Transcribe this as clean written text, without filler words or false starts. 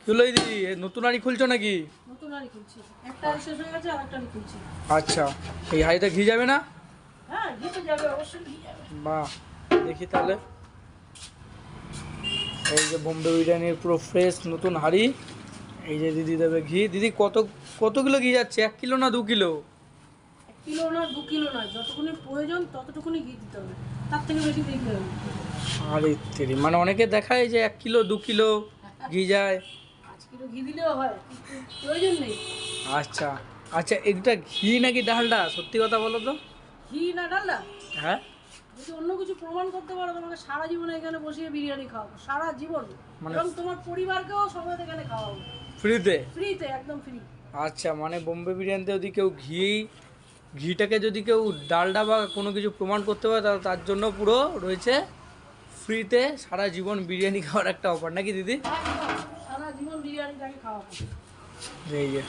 তুলোই দিদি নতুন হাঁড়ি খুলছো নাকি? নতুন হাঁড়ি খুলছি, একটা শেষ হয়ে গেছে আর একটা খুলছি। আচ্ছা, এই হাঁড়িতে ঘি যাবে না? হ্যাঁ ঘি তো যাবে, অবশ্যই ঘি যাবে। বাহ, দেখি তাহলে। এই যে বোম্বে বিরিয়ানির পুরো ফ্রেশ নতুন হাঁড়ি। এই যে দিদি দেবে ঘি। দিদি কত কত কিলো ঘি যাচ্ছে? 1 কিলো না 2 কিলো? 1 কিলো না 2 কিলো না, যতটুকুনি প্রয়োজন ততটুকুনি ঘি দিতে হবে, তার থেকে বেশি দিতে হবে। আরে তেরি, মানে অনেকে দেখায় যে 1 কিলো 2 কিলো ঘি যায়। 5 কিলো ঘি দিলেও হয়, কিন্তু প্রয়োজন নেই। আচ্ছা আচ্ছা, এটা ঘি নাকি ডালডা? সত্যি কথা বলো তো। ঘি না ডালডা? হ্যাঁ, যদি অন্য কিছু প্রমাণ করতে পারো, তোমাকে সারা জীবন এখানে বসিয়ে বিরিয়ানি খাওয়াবো, সারা জীবন। মানে এবং তোমার পরিবারকেও সময় এখানে খাওয়াবো ফ্রিতে? ফ্রিতে, একদম ফ্রি। আচ্ছা, মানে বোম্বে বিরিয়ানিতে যদি কেউ ঘিটাকে যদি কেউ ডালডা বা কোনো কিছু প্রমাণ করতে পারে, তাহলে তার জন্য পুরো রয়েছে ফ্রিতে সারা জীবন বিরিয়ানি খাওয়ার একটা অফার, নাকি দিদি? সারা জীবন বিরিয়ানি তাকে খাওয়াবো। এই যে